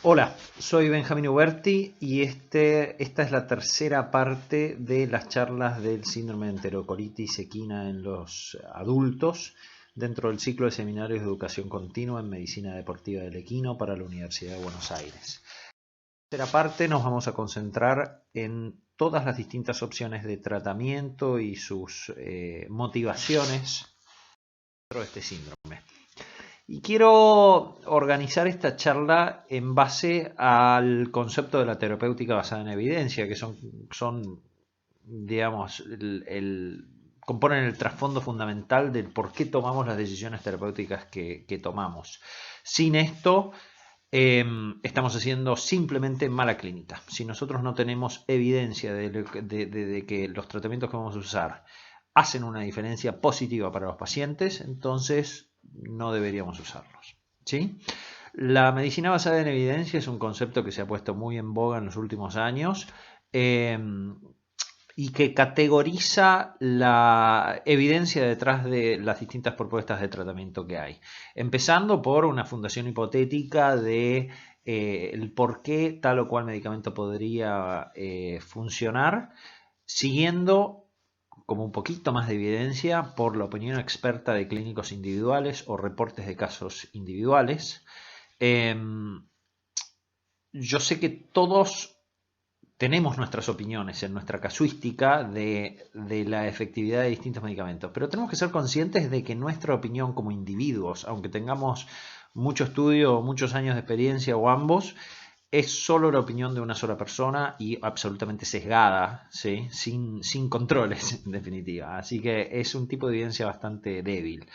Hola, soy Benjamín Uberti y esta es la tercera parte de las charlas del síndrome de enterocolitis equina en los adultos dentro del ciclo de seminarios de educación continua en medicina deportiva del equino para la Universidad de Buenos Aires. En la tercera parte nos vamos a concentrar en todas las distintas opciones de tratamiento y sus motivaciones dentro de este síndrome. Y quiero organizar esta charla en base al concepto de la terapéutica basada en evidencia, que son digamos, componen el trasfondo fundamental del por qué tomamos las decisiones terapéuticas que tomamos. Sin esto, estamos haciendo simplemente mala clínica. Si nosotros no tenemos evidencia de que los tratamientos que vamos a usar hacen una diferencia positiva para los pacientes, entonces no deberíamos usarlos. ¿Sí? La medicina basada en evidencia es un concepto que se ha puesto muy en boga en los últimos años y que categoriza la evidencia detrás de las distintas propuestas de tratamiento que hay. Empezando por una fundación hipotética de el por qué tal o cual medicamento podría funcionar, siguiendo como un poquito más de evidencia por la opinión experta de clínicos individuales o reportes de casos individuales. Yo sé que todos tenemos nuestras opiniones en nuestra casuística de la efectividad de distintos medicamentos, pero tenemos que ser conscientes de que nuestra opinión como individuos, aunque tengamos mucho estudio, muchos años de experiencia o ambos, es solo la opinión de una sola persona y absolutamente sesgada, ¿sí? sin controles, en definitiva. Así que es un tipo de evidencia bastante débil.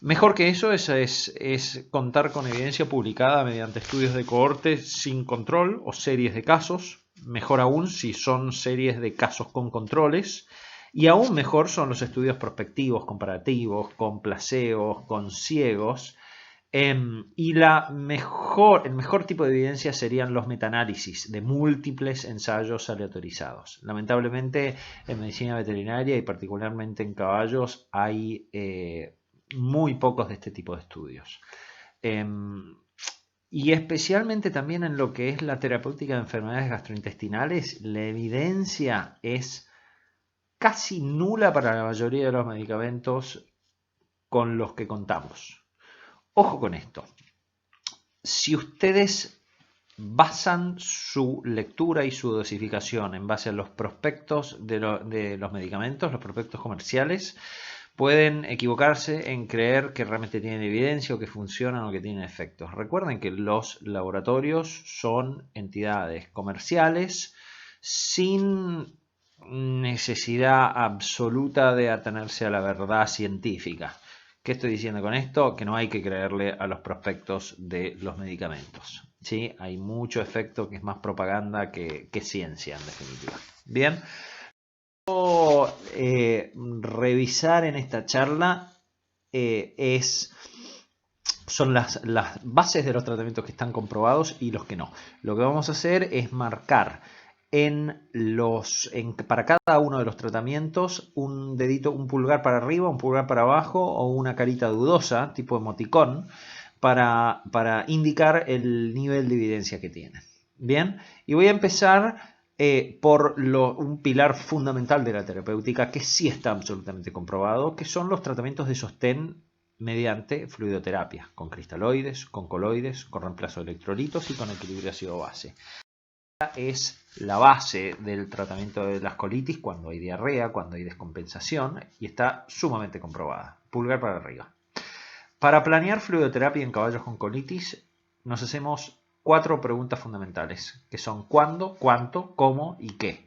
Mejor que eso es contar con evidencia publicada mediante estudios de cohorte sin control o series de casos. Mejor aún si son series de casos con controles. Y aún mejor son los estudios prospectivos, comparativos, con placeos, con ciegos. Y el mejor tipo de evidencia serían los metaanálisis de múltiples ensayos aleatorizados. Lamentablemente en medicina veterinaria y particularmente en caballos hay muy pocos de este tipo de estudios. Y especialmente también en lo que es la terapéutica de enfermedades gastrointestinales, la evidencia es casi nula para la mayoría de los medicamentos con los que contamos. Ojo con esto. Si ustedes basan su lectura y su dosificación en base a los prospectos de los medicamentos, los prospectos comerciales, pueden equivocarse en creer que realmente tienen evidencia o que funcionan o que tienen efectos. Recuerden que los laboratorios son entidades comerciales sin necesidad absoluta de atenerse a la verdad científica. ¿Qué estoy diciendo con esto? Que no hay que creerle a los prospectos de los medicamentos. ¿Sí? Hay mucho efecto que es más propaganda que ciencia, en definitiva. Bien. Revisar en esta charla son las bases de los tratamientos que están comprobados y los que no. Lo que vamos a hacer es marcar para cada uno de los tratamientos un dedito, un pulgar para arriba, un pulgar para abajo o una carita dudosa, tipo emoticón, para indicar el nivel de evidencia que tiene. Bien, y voy a empezar por un pilar fundamental de la terapéutica que sí está absolutamente comprobado, que son los tratamientos de sostén mediante fluidoterapia, con cristaloides, con coloides, con reemplazo de electrolitos y con equilibrio ácido-base. Es la base del tratamiento de las colitis cuando hay diarrea, cuando hay descompensación, y está sumamente comprobada. Pulgar para arriba. Para planear fluidoterapia en caballos con colitis, nos hacemos 4 preguntas fundamentales, que son cuándo, cuánto, cómo y qué.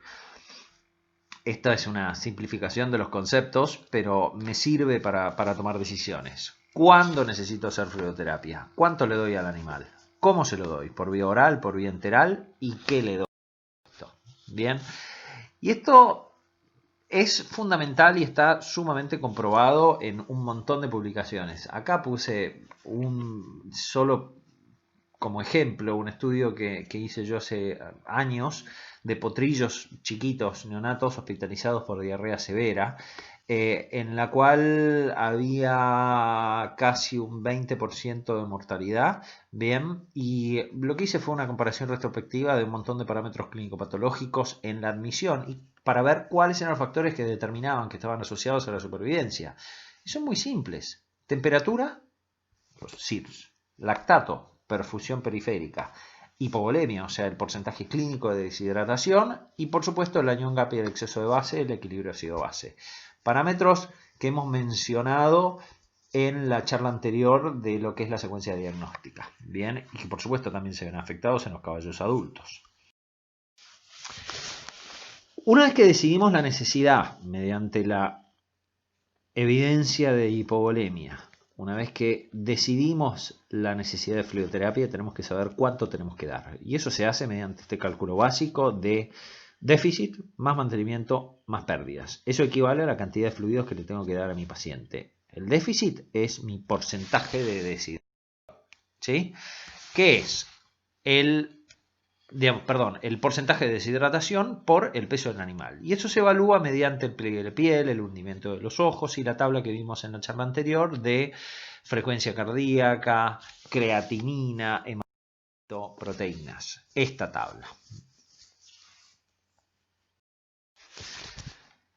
Esta es una simplificación de los conceptos, pero me sirve para tomar decisiones. ¿Cuándo necesito hacer fluidoterapia? ¿Cuánto le doy al animal? ¿Cómo se lo doy? ¿Por vía oral, por vía enteral? ¿Y qué le doy? Bien. Y esto es fundamental y está sumamente comprobado en un montón de publicaciones. Acá puse solo como ejemplo un estudio que hice yo hace años de potrillos chiquitos neonatos hospitalizados por diarrea severa en la cual había casi un 20% de mortalidad. Bien, y lo que hice fue una comparación retrospectiva de un montón de parámetros clínico-patológicos en la admisión y para ver cuáles eran los factores que determinaban que estaban asociados a la supervivencia. Y son muy simples: temperatura, los SIRS, lactato, perfusión periférica, hipovolemia, o sea, el porcentaje clínico de deshidratación, y por supuesto el anión GAP y el exceso de base, el equilibrio ácido-base. Parámetros que hemos mencionado en la charla anterior de lo que es la secuencia diagnóstica. Bien, y que por supuesto también se ven afectados en los caballos adultos. Una vez que decidimos la necesidad mediante la evidencia de hipovolemia, una vez que decidimos la necesidad de fluidoterapia, tenemos que saber cuánto tenemos que dar. Y eso se hace mediante este cálculo básico de déficit más mantenimiento más pérdidas. Eso equivale a la cantidad de fluidos que le tengo que dar a mi paciente. El déficit es mi porcentaje de deshidratación, ¿sí? ¿Qué es? El porcentaje de deshidratación por el peso del animal. Y eso se evalúa mediante el pliegue de piel, el hundimiento de los ojos y la tabla que vimos en la charla anterior de frecuencia cardíaca, creatinina, hemato, proteínas. Esta tabla.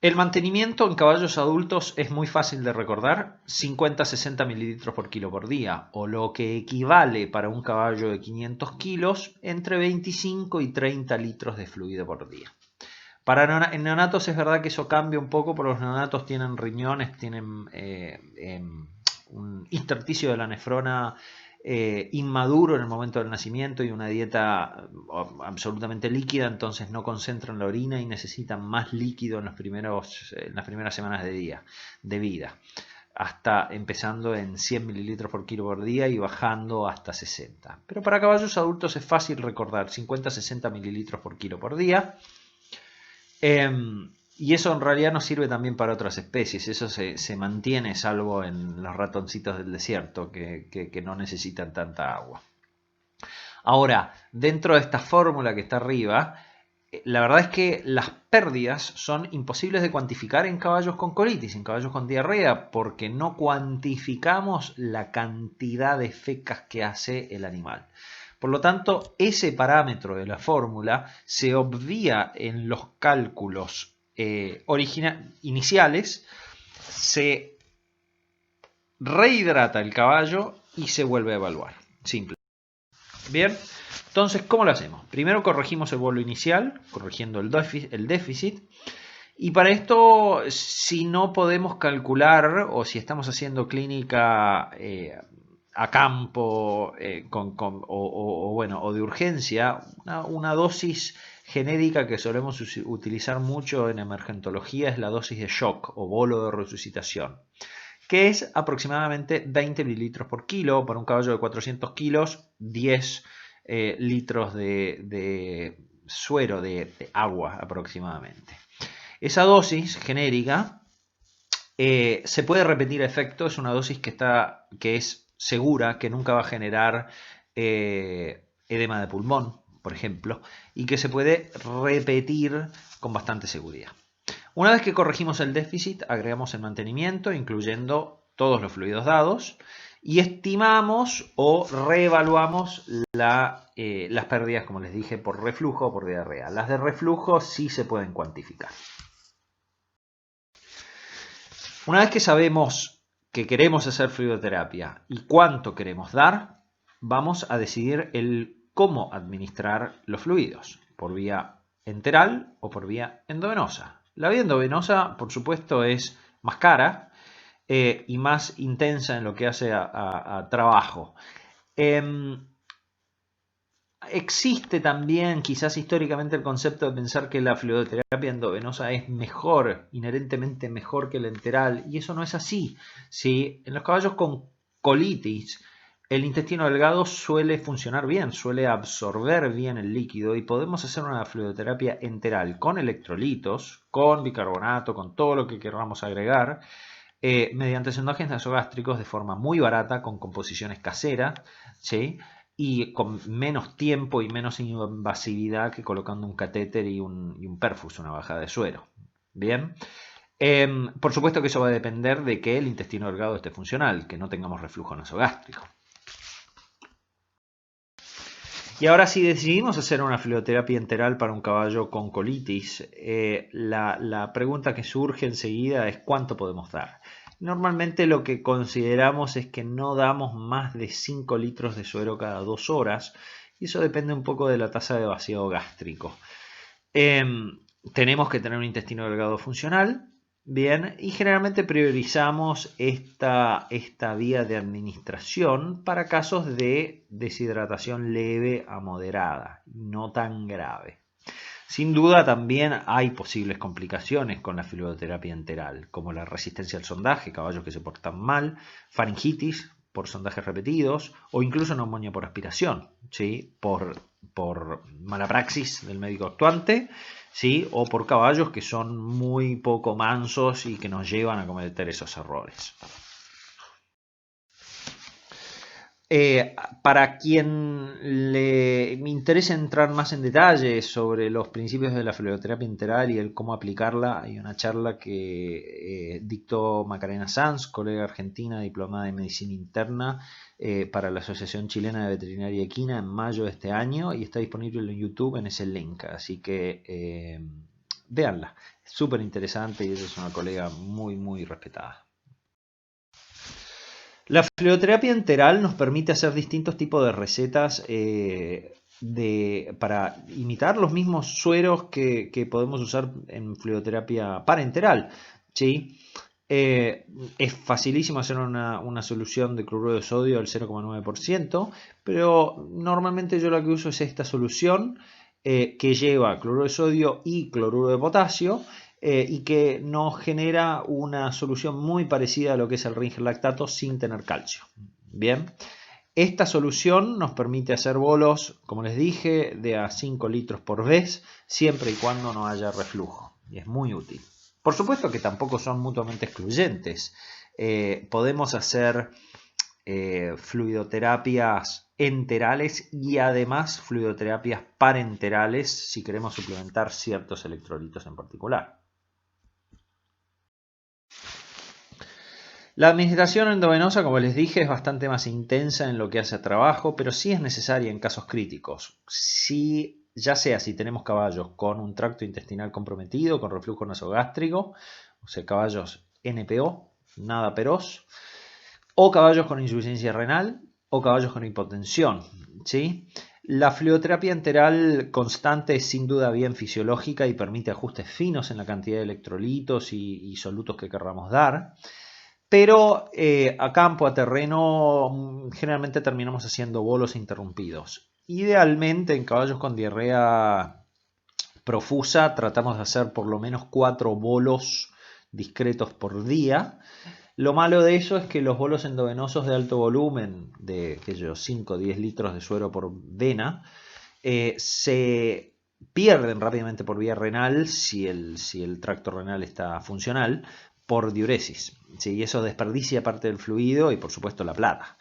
El mantenimiento en caballos adultos es muy fácil de recordar: 50-60 mililitros por kilo por día, o lo que equivale para un caballo de 500 kilos, entre 25 y 30 litros de fluido por día. En neonatos es verdad que eso cambia un poco, porque los neonatos tienen riñones, tienen un intersticio de la nefrona inmaduro en el momento del nacimiento y una dieta absolutamente líquida, entonces no concentran la orina y necesitan más líquido en las primeras semanas de vida, hasta empezando en 100 mililitros por kilo por día y bajando hasta 60. Pero para caballos adultos es fácil recordar: 50-60 mililitros por kilo por día. Y eso en realidad nos sirve también para otras especies. Eso se mantiene, salvo en los ratoncitos del desierto, que no necesitan tanta agua. Ahora, dentro de esta fórmula que está arriba, la verdad es que las pérdidas son imposibles de cuantificar en caballos con colitis, en caballos con diarrea, porque no cuantificamos la cantidad de fecas que hace el animal. Por lo tanto, ese parámetro de la fórmula se obvia en los cálculos iniciales, se rehidrata el caballo y se vuelve a evaluar. Simple. Bien, entonces, ¿cómo lo hacemos? Primero corregimos el bolo inicial, corrigiendo el déficit. Y para esto, si no podemos calcular, o si estamos haciendo clínica a campo o de urgencia, una dosis genérica que solemos utilizar mucho en emergentología es la dosis de shock o bolo de resucitación, que es aproximadamente 20 mililitros por kilo. Para un caballo de 400 kilos, 10 litros de suero, de agua aproximadamente. Esa dosis genérica se puede repetir a efecto, es una dosis que es segura, que nunca va a generar edema de pulmón, por ejemplo, y que se puede repetir con bastante seguridad. Una vez que corregimos el déficit, agregamos el mantenimiento, incluyendo todos los fluidos dados, y estimamos o reevaluamos las pérdidas, como les dije, por reflujo o por diarrea. Las de reflujo sí se pueden cuantificar. Una vez que sabemos que queremos hacer fluidoterapia y cuánto queremos dar, vamos a decidir el cómo administrar los fluidos, por vía enteral o por vía endovenosa. La vía endovenosa, por supuesto, es más cara y más intensa en lo que hace a trabajo. Existe también, quizás históricamente, el concepto de pensar que la fluidoterapia endovenosa es mejor, inherentemente mejor que la enteral, y eso no es así. ¿Sí? En los caballos con colitis, el intestino delgado suele funcionar bien, suele absorber bien el líquido, y podemos hacer una fluidoterapia enteral con electrolitos, con bicarbonato, con todo lo que queramos agregar, mediante sondajes nasogástricos de forma muy barata, con composiciones caseras, ¿sí? Y con menos tiempo y menos invasividad que colocando un catéter y un perfus, una bajada de suero. Bien, Por supuesto que eso va a depender de que el intestino delgado esté funcional, que no tengamos reflujo nasogástrico. Y ahora si decidimos hacer una fluidoterapia enteral para un caballo con colitis, la pregunta que surge enseguida es ¿cuánto podemos dar? Normalmente lo que consideramos es que no damos más de 5 litros de suero cada 2 horas y eso depende un poco de la tasa de vaciado gástrico. Tenemos que tener un intestino delgado funcional, bien, y generalmente priorizamos esta vía de administración para casos de deshidratación leve a moderada, no tan grave. Sin duda también hay posibles complicaciones con la fluidoterapia enteral, como la resistencia al sondaje, caballos que se portan mal, faringitis por sondajes repetidos o incluso neumonía por aspiración, ¿sí? por mala praxis del médico actuante, ¿sí? O por caballos que son muy poco mansos y que nos llevan a cometer esos errores. Para quien le interese entrar más en detalle sobre los principios de la fluidoterapia enteral y el cómo aplicarla, hay una charla que dictó Macarena Sanz, colega argentina diplomada en medicina interna para la Asociación Chilena de Veterinaria Equina en mayo de este año y está disponible en YouTube en ese link, así que véanla, es súper interesante y ella es una colega muy muy respetada. La fluidoterapia enteral nos permite hacer distintos tipos de recetas para imitar los mismos sueros que podemos usar en fluidoterapia parenteral, ¿sí? Es facilísimo hacer una solución de cloruro de sodio al 0,9%, pero normalmente yo lo que uso es esta solución que lleva cloruro de sodio y cloruro de potasio y que nos genera una solución muy parecida a lo que es el Ringer lactato sin tener calcio. Bien, esta solución nos permite hacer bolos, como les dije, de a 5 litros por vez, siempre y cuando no haya reflujo, y es muy útil. Por supuesto que tampoco son mutuamente excluyentes. Podemos hacer fluidoterapias enterales y además fluidoterapias parenterales si queremos suplementar ciertos electrolitos en particular. La administración endovenosa, como les dije, es bastante más intensa en lo que hace a trabajo, pero sí es necesaria en casos críticos. Ya sea si tenemos caballos con un tracto intestinal comprometido, con reflujo nasogástrico, o sea, caballos NPO, nada feroz, o caballos con insuficiencia renal, o caballos con hipotensión, ¿sí? La fluidoterapia enteral constante es sin duda bien fisiológica y permite ajustes finos en la cantidad de electrolitos y solutos que querramos dar. Pero a campo, a terreno, generalmente terminamos haciendo bolos interrumpidos. Idealmente en caballos con diarrea profusa tratamos de hacer por lo menos 4 bolos discretos por día. Lo malo de eso es que los bolos endovenosos de alto volumen, de 5 o 10 litros de suero por vena, se pierden rápidamente por vía renal si el tracto renal está funcional, por diuresis, ¿sí? Y eso desperdicia parte del fluido y por supuesto la plata.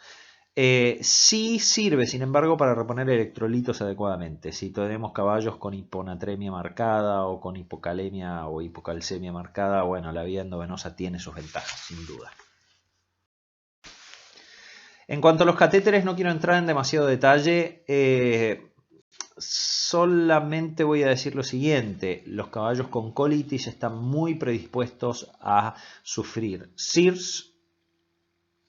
Sí sirve, sin embargo, para reponer electrolitos adecuadamente. Si tenemos caballos con hiponatremia marcada o con hipocalemia o hipocalcemia marcada, bueno, la vía endovenosa tiene sus ventajas, sin duda. En cuanto a los catéteres, no quiero entrar en demasiado detalle. Solamente voy a decir lo siguiente: los caballos con colitis están muy predispuestos a sufrir CIRS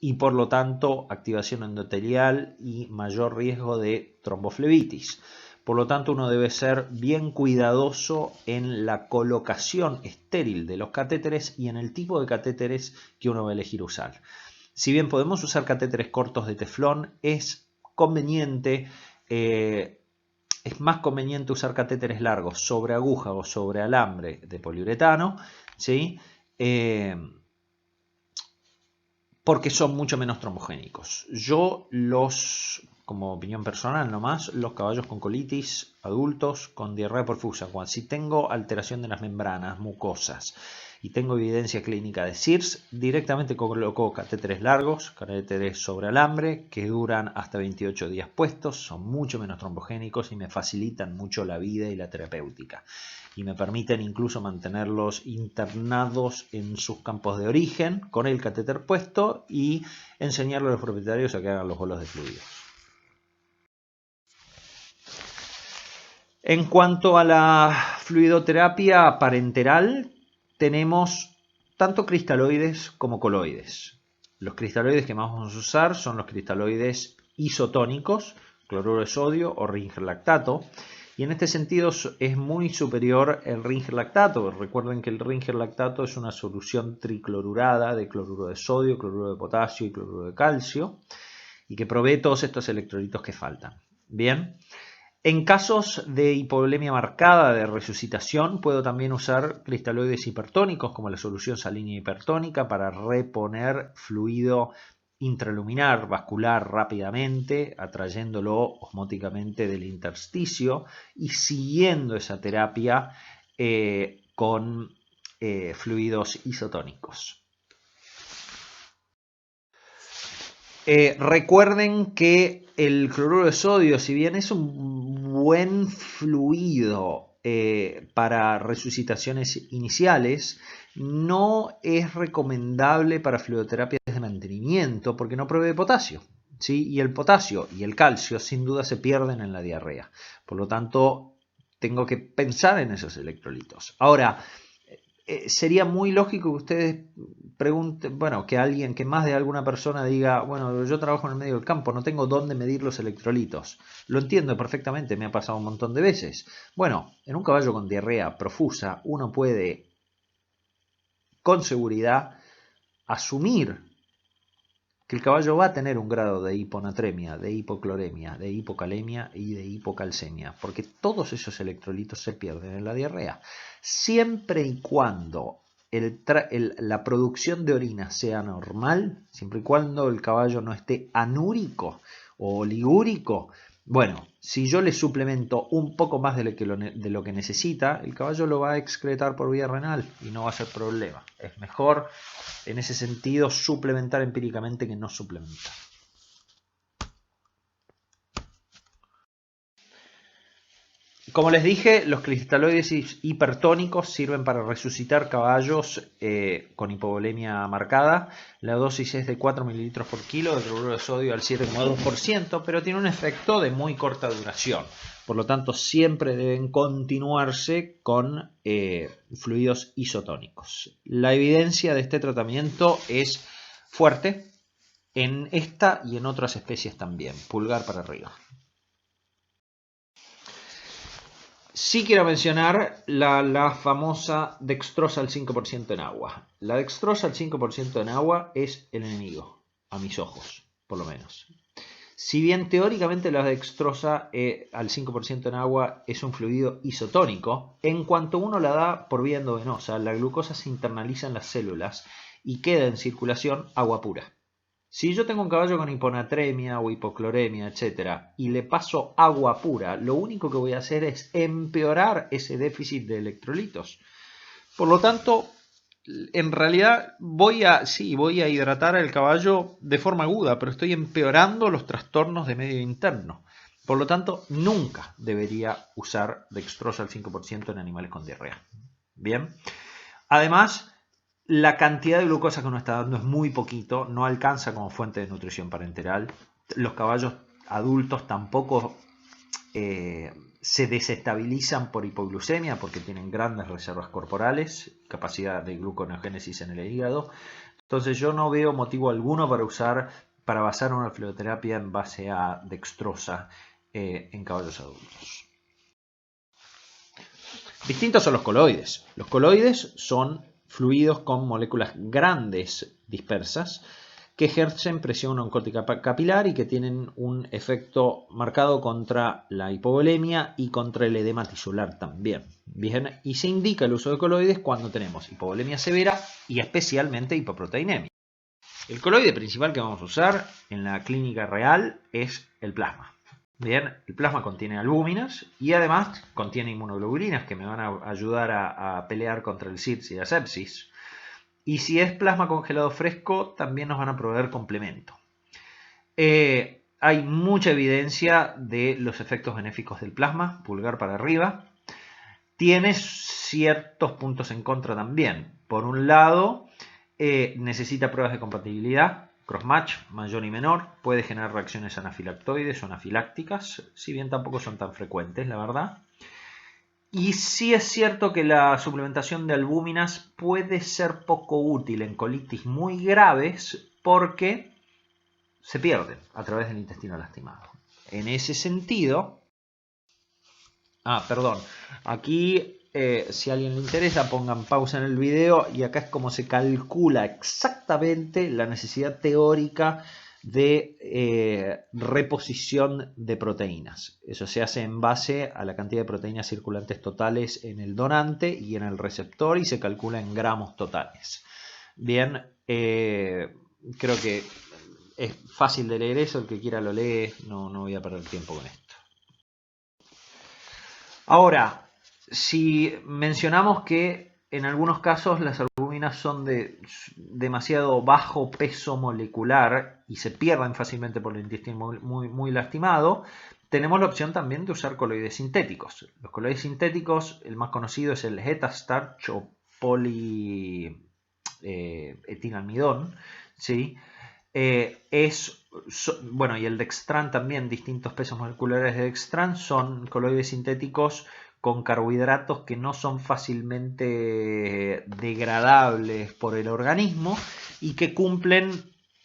y por lo tanto activación endotelial y mayor riesgo de tromboflebitis. Por lo tanto, uno debe ser bien cuidadoso en la colocación estéril de los catéteres y en el tipo de catéteres que uno va a elegir usar. Si bien podemos usar catéteres cortos de teflón, es más conveniente usar catéteres largos sobre aguja o sobre alambre de poliuretano, ¿sí? Porque son mucho menos trombogénicos. Yo los como opinión personal nomás, los caballos con colitis adultos con diarrea profusa. Si tengo alteración de las membranas mucosas y tengo evidencia clínica de CIRS, directamente coloco catéteres largos, catéteres sobre alambre, que duran hasta 28 días puestos, son mucho menos trombogénicos y me facilitan mucho la vida y la terapéutica. Y me permiten incluso mantenerlos internados en sus campos de origen con el catéter puesto y enseñarle a los propietarios a que hagan los bolos de fluidos. En cuanto a la fluidoterapia parenteral, tenemos tanto cristaloides como coloides. Los cristaloides que más vamos a usar son los cristaloides isotónicos, cloruro de sodio o Ringer lactato. Y en este sentido es muy superior el Ringer lactato. Recuerden que el Ringer lactato es una solución triclorurada de cloruro de sodio, cloruro de potasio y cloruro de calcio, y que provee todos estos electrolitos que faltan. Bien. En casos de hipovolemia marcada de resucitación, puedo también usar cristaloides hipertónicos como la solución salina hipertónica para reponer fluido intraluminar vascular rápidamente, atrayéndolo osmóticamente del intersticio y siguiendo esa terapia con fluidos isotónicos. Recuerden que el cloruro de sodio, si bien es un buen fluido para resucitaciones iniciales, no es recomendable para fluidoterapias de mantenimiento porque no provee potasio, ¿sí? Y el potasio y el calcio sin duda se pierden en la diarrea. Por lo tanto, tengo que pensar en esos electrolitos. Ahora, sería muy lógico que ustedes pregunten, bueno, que más de alguna persona diga, bueno, yo trabajo en el medio del campo, no tengo dónde medir los electrolitos. Lo entiendo perfectamente, me ha pasado un montón de veces. Bueno, en un caballo con diarrea profusa, uno puede con seguridad asumir que el caballo va a tener un grado de hiponatremia, de hipocloremia, de hipocalemia y de hipocalcemia, porque todos esos electrolitos se pierden en la diarrea. Siempre y cuando la producción de orina sea normal, siempre y cuando el caballo no esté anúrico o oligúrico, bueno, si yo le suplemento un poco más de lo que necesita, el caballo lo va a excretar por vía renal y no va a ser problema. Es mejor en ese sentido suplementar empíricamente que no suplementar. Como les dije, los cristaloides hipertónicos sirven para resucitar caballos con hipovolemia marcada. La dosis es de 4 ml por kilo de cloruro de sodio al 7,2%, pero tiene un efecto de muy corta duración. Por lo tanto, siempre deben continuarse con fluidos isotónicos. La evidencia de este tratamiento es fuerte en esta y en otras especies también. Pulgar para arriba. Sí quiero mencionar la famosa dextrosa al 5% en agua. La dextrosa al 5% en agua es el enemigo, a mis ojos, por lo menos. Si bien teóricamente la dextrosa al 5% en agua es un fluido isotónico, en cuanto uno la da por vía endovenosa, la glucosa se internaliza en las células y queda en circulación agua pura. Si yo tengo un caballo con hiponatremia o hipocloremia, etc., y le paso agua pura, lo único que voy a hacer es empeorar ese déficit de electrolitos. Por lo tanto, en realidad voy a hidratar al caballo de forma aguda, pero estoy empeorando los trastornos de medio interno. Por lo tanto, nunca debería usar dextrosa al 5% en animales con diarrea. Bien. Además, la cantidad de glucosa que uno está dando es muy poquito, no alcanza como fuente de nutrición parenteral. Los caballos adultos tampoco se desestabilizan por hipoglucemia porque tienen grandes reservas corporales, capacidad de gluconeogénesis en el hígado. Entonces yo no veo motivo alguno para basar una fluidoterapia en base a dextrosa en caballos adultos. Distintos son los coloides. Los coloides son fluidos con moléculas grandes dispersas que ejercen presión oncótica capilar y que tienen un efecto marcado contra la hipovolemia y contra el edema tisular también. Bien, y se indica el uso de coloides cuando tenemos hipovolemia severa y especialmente hipoproteinemia. El coloide principal que vamos a usar en la clínica real es el plasma. Bien, el plasma contiene albúminas y además contiene inmunoglobulinas que me van a ayudar a pelear contra el SIDS y la sepsis. Y si es plasma congelado fresco, también nos van a proveer complemento. Hay mucha evidencia de los efectos benéficos del plasma, pulgar para arriba. Tiene ciertos puntos en contra también. Por un lado, necesita pruebas de compatibilidad, crossmatch mayor y menor, puede generar reacciones anafilactoides o anafilácticas, si bien tampoco son tan frecuentes, la verdad. Y sí es cierto que la suplementación de albúminas puede ser poco útil en colitis muy graves porque se pierden a través del intestino lastimado. En ese sentido, perdón, aquí si a alguien le interesa pongan pausa en el video y acá es como se calcula exactamente la necesidad teórica de reposición de proteínas. Eso se hace en base a la cantidad de proteínas circulantes totales en el donante y en el receptor y se calcula en gramos totales. Bien, creo que es fácil de leer eso, el que quiera lo lee, no voy a perder tiempo con esto. Ahora, si mencionamos que en algunos casos las albuminas son de demasiado bajo peso molecular y se pierden fácilmente por el intestino muy lastimado, tenemos la opción también de usar coloides sintéticos. Los coloides sintéticos, el más conocido es el Hetastarch o polietilaalmidón, ¿sí? Bueno, y el Dextran también, distintos pesos moleculares de Dextran, son coloides sintéticos con carbohidratos que no son fácilmente degradables por el organismo y que cumplen,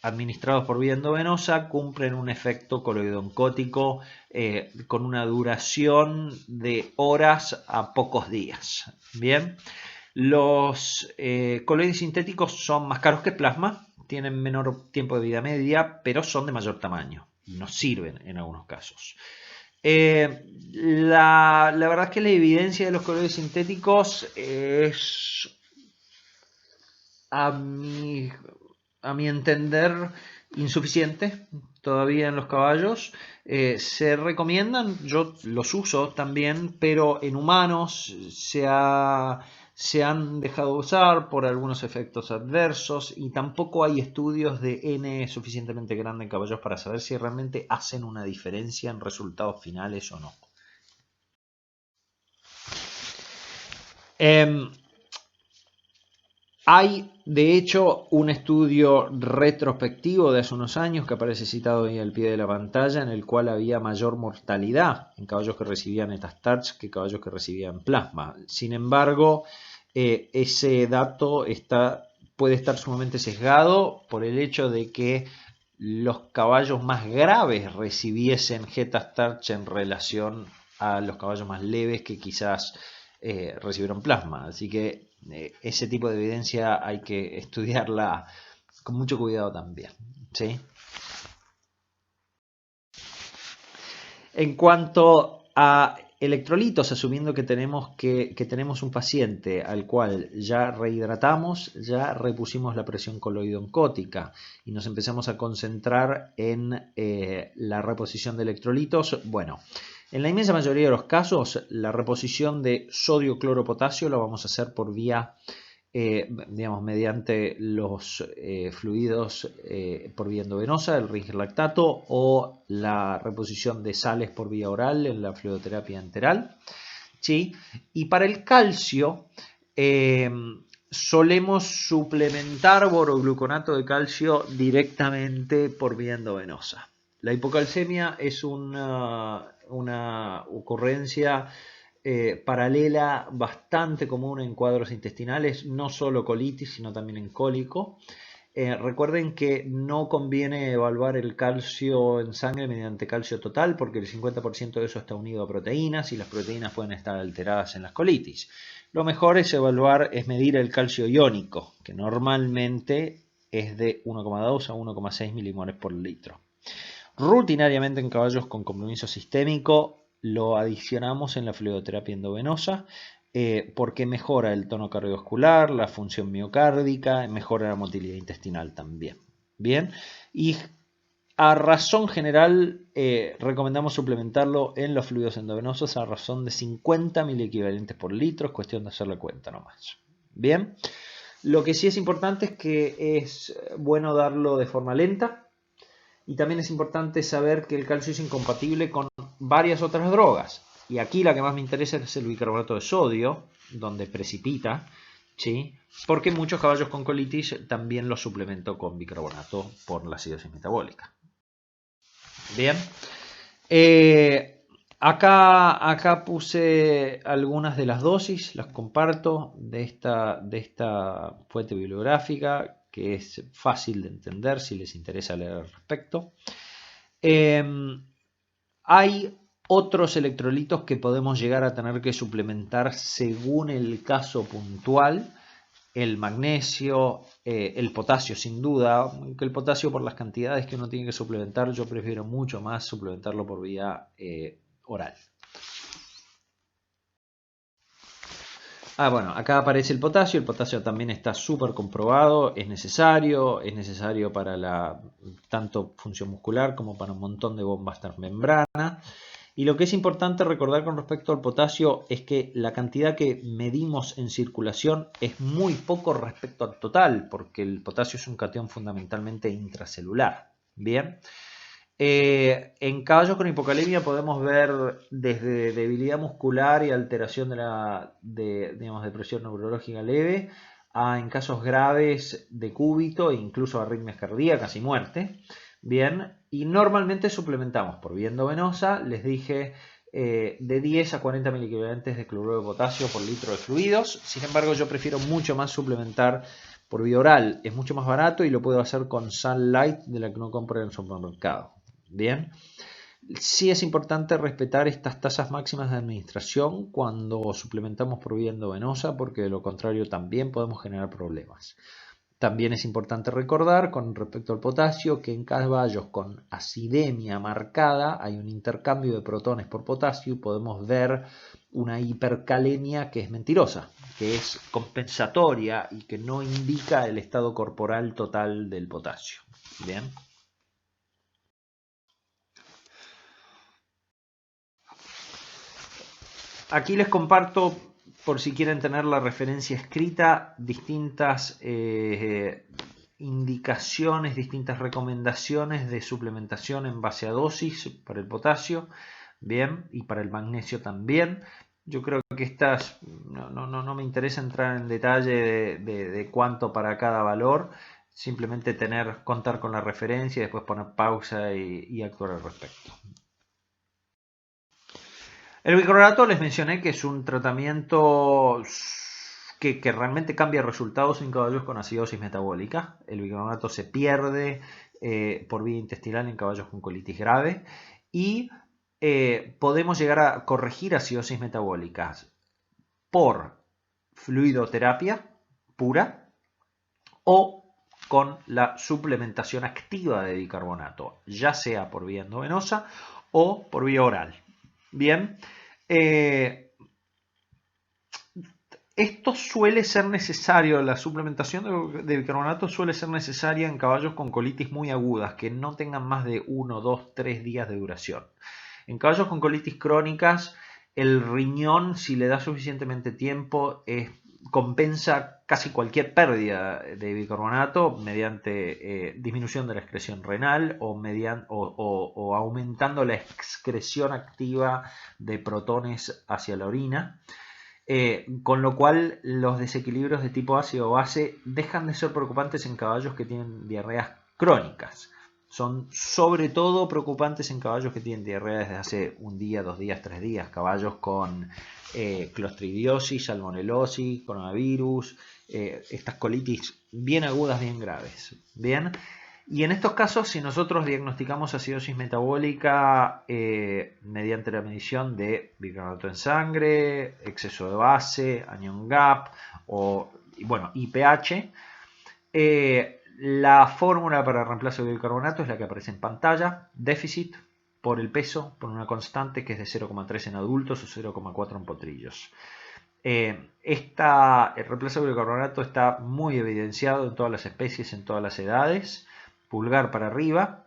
administrados por vía endovenosa, cumplen un efecto coloidoncótico con una duración de horas a pocos días. Bien, los coloides sintéticos son más caros que el plasma, tienen menor tiempo de vida media, pero son de mayor tamaño y nos sirven en algunos casos. La verdad es que la evidencia de los coloides sintéticos es, a mi entender, insuficiente todavía en los caballos. Se recomiendan, yo los uso también, pero en humanos se han dejado de usar por algunos efectos adversos y tampoco hay estudios de N suficientemente grande en caballos para saber si realmente hacen una diferencia en resultados finales o no. Hay, de hecho, un estudio retrospectivo de hace unos años que aparece citado ahí al pie de la pantalla, en el cual había mayor mortalidad en caballos que recibían Hetastarch que caballos que recibían plasma. Sin embargo, ese dato puede estar sumamente sesgado por el hecho de que los caballos más graves recibiesen Hetastarch en relación a los caballos más leves que quizás recibieron plasma. Así que ese tipo de evidencia hay que estudiarla con mucho cuidado también, ¿sí? En cuanto a electrolitos, asumiendo que tenemos un paciente al cual ya rehidratamos, ya repusimos la presión coloidoncótica y nos empezamos a concentrar en la reposición de electrolitos, bueno, en la inmensa mayoría de los casos la reposición de sodio, cloro, potasio la vamos a hacer por vía mediante los fluidos por vía endovenosa, el Ringer lactato, o la reposición de sales por vía oral en la fluidoterapia enteral, ¿sí? Y para el calcio solemos suplementar borogluconato de calcio directamente por vía endovenosa. La hipocalcemia es una ocurrencia paralela bastante común en cuadros intestinales, no solo colitis, sino también en cólico. Recuerden que no conviene evaluar el calcio en sangre mediante calcio total porque el 50% de eso está unido a proteínas y las proteínas pueden estar alteradas en las colitis. Lo mejor es medir el calcio iónico, que normalmente es de 1,2 a 1,6 milimoles por litro. Rutinariamente en caballos con compromiso sistémico lo adicionamos en la fluidoterapia endovenosa porque mejora el tono cardiovascular, la función miocárdica, mejora la motilidad intestinal también. Bien, y a razón general recomendamos suplementarlo en los fluidos endovenosos a razón de 50 miliequivalentes por litro, es cuestión de hacer la cuenta nomás. Bien, lo que sí es importante es que es bueno darlo de forma lenta. Y también es importante saber que el calcio es incompatible con varias otras drogas. Y aquí la que más me interesa es el bicarbonato de sodio, donde precipita, ¿sí? Porque muchos caballos con colitis también lo suplemento con bicarbonato por la acidosis metabólica. Bien. Acá puse algunas de las dosis, las comparto de esta fuente bibliográfica, que es fácil de entender si les interesa leer al respecto. Hay otros electrolitos que podemos llegar a tener que suplementar según el caso puntual. El magnesio, el potasio sin duda, aunque el potasio por las cantidades que uno tiene que suplementar, yo prefiero mucho más suplementarlo por vía oral. Bueno, acá aparece el potasio también está súper comprobado, es necesario para tanto función muscular como para un montón de bombas transmembrana. Y lo que es importante recordar con respecto al potasio es que la cantidad que medimos en circulación es muy poco respecto al total, porque el potasio es un catión fundamentalmente intracelular. Bien. En caballos con hipocalemia podemos ver desde debilidad muscular y alteración de presión neurológica leve a en casos graves de cúbito e incluso arritmias cardíacas y muerte. Bien, y normalmente suplementamos por vía endovenosa, les dije, de 10 a 40 miliequivalentes de cloruro de potasio por litro de fluidos. Sin embargo, yo prefiero mucho más suplementar por vía oral. Es mucho más barato y lo puedo hacer con sal light de la que uno compra en el supermercado. Bien, sí es importante respetar estas tasas máximas de administración cuando suplementamos por vía endovenosa, porque de lo contrario también podemos generar problemas. También es importante recordar con respecto al potasio que en caballos con acidemia marcada hay un intercambio de protones por potasio y podemos ver una hipercalemia que es mentirosa, que es compensatoria y que no indica el estado corporal total del potasio. Bien. Aquí les comparto, por si quieren tener la referencia escrita, distintas indicaciones, distintas recomendaciones de suplementación en base a dosis para el potasio, bien, y para el magnesio también. Yo creo que estas, no me interesa entrar en detalle de cuánto para cada valor, simplemente contar con la referencia y después poner pausa y actuar al respecto. El bicarbonato les mencioné que es un tratamiento que realmente cambia resultados en caballos con acidosis metabólica. El bicarbonato se pierde por vía intestinal en caballos con colitis grave y podemos llegar a corregir acidosis metabólicas por fluidoterapia pura o con la suplementación activa de bicarbonato, ya sea por vía endovenosa o por vía oral. Bien, esto suele ser necesario, la suplementación de bicarbonato suele ser necesaria en caballos con colitis muy agudas, que no tengan más de 1, 2, 3 días de duración. En caballos con colitis crónicas, el riñón, si le da suficientemente tiempo, compensa casi cualquier pérdida de bicarbonato mediante disminución de la excreción renal o aumentando la excreción activa de protones hacia la orina. Con lo cual los desequilibrios de tipo ácido-base dejan de ser preocupantes en caballos que tienen diarreas crónicas. Son sobre todo preocupantes en caballos que tienen diarrea desde hace un día, 2 días, 3 días. Caballos con clostridiosis, salmonelosis, coronavirus, estas colitis bien agudas, bien graves. Bien. Y en estos casos, si nosotros diagnosticamos acidosis metabólica mediante la medición de bicarbonato en sangre, exceso de base, anion gap bueno, IPH, la fórmula para reemplazo de bicarbonato es la que aparece en pantalla, déficit por el peso, por una constante que es de 0,3 en adultos o 0,4 en potrillos. El reemplazo de bicarbonato está muy evidenciado en todas las especies, en todas las edades. pulgar para arriba,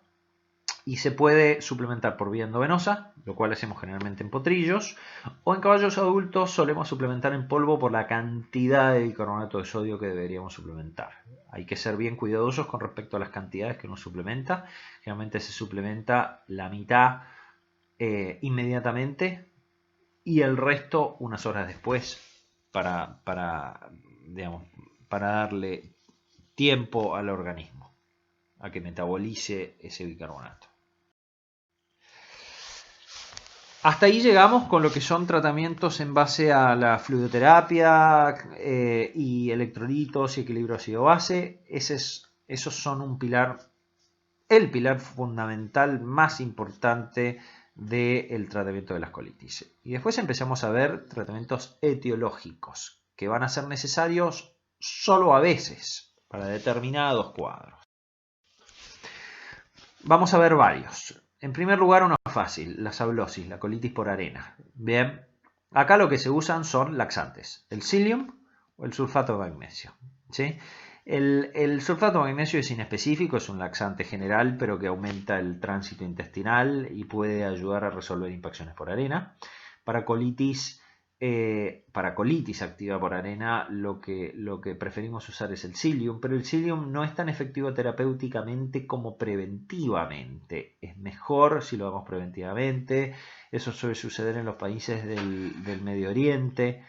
y se puede suplementar por vía endovenosa, lo cual hacemos generalmente en potrillos, o en caballos adultos solemos suplementar en polvo por la cantidad de bicarbonato de sodio que deberíamos suplementar. Hay que ser bien cuidadosos con respecto a las cantidades que uno suplementa. Generalmente se suplementa la mitad inmediatamente y el resto unas horas después para darle tiempo al organismo a que metabolice ese bicarbonato. Hasta ahí llegamos con lo que son tratamientos en base a la fluidoterapia y electrolitos y equilibrio ácido-base. Esos son el pilar fundamental más importante del tratamiento de las colitis. Y después empezamos a ver tratamientos etiológicos que van a ser necesarios solo a veces para determinados cuadros. Vamos a ver varios. En primer lugar, uno fácil, la sablosis, la colitis por arena. Bien, acá lo que se usan son laxantes, el psyllium o el sulfato de magnesio. ¿Sí? El sulfato de magnesio es inespecífico, es un laxante general, pero que aumenta el tránsito intestinal y puede ayudar a resolver infecciones por arena. Para colitis activa por arena, lo que preferimos usar es el psyllium, pero el psyllium no es tan efectivo terapéuticamente como preventivamente. Es mejor si lo damos preventivamente. Eso suele suceder en los países del Medio Oriente,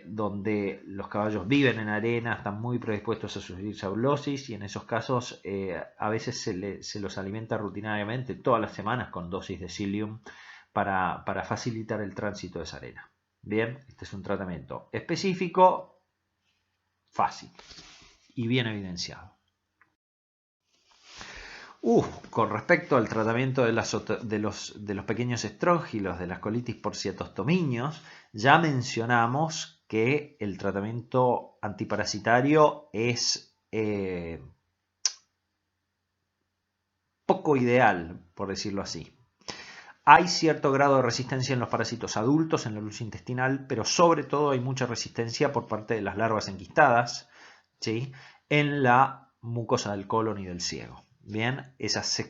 donde los caballos viven en arena, están muy predispuestos a sufrir sablosis, y en esos casos a veces se los alimenta rutinariamente todas las semanas con dosis de psyllium para facilitar el tránsito de esa arena. Bien, este es un tratamiento específico, fácil y bien evidenciado. Con respecto al tratamiento de los pequeños estrógilos, de las colitis por ciatostominios, ya mencionamos que el tratamiento antiparasitario es poco ideal, por decirlo así. Hay cierto grado de resistencia en los parásitos adultos en la luz intestinal, pero sobre todo hay mucha resistencia por parte de las larvas enquistadas, ¿sí?, en la mucosa del colon y del ciego. Bien, esas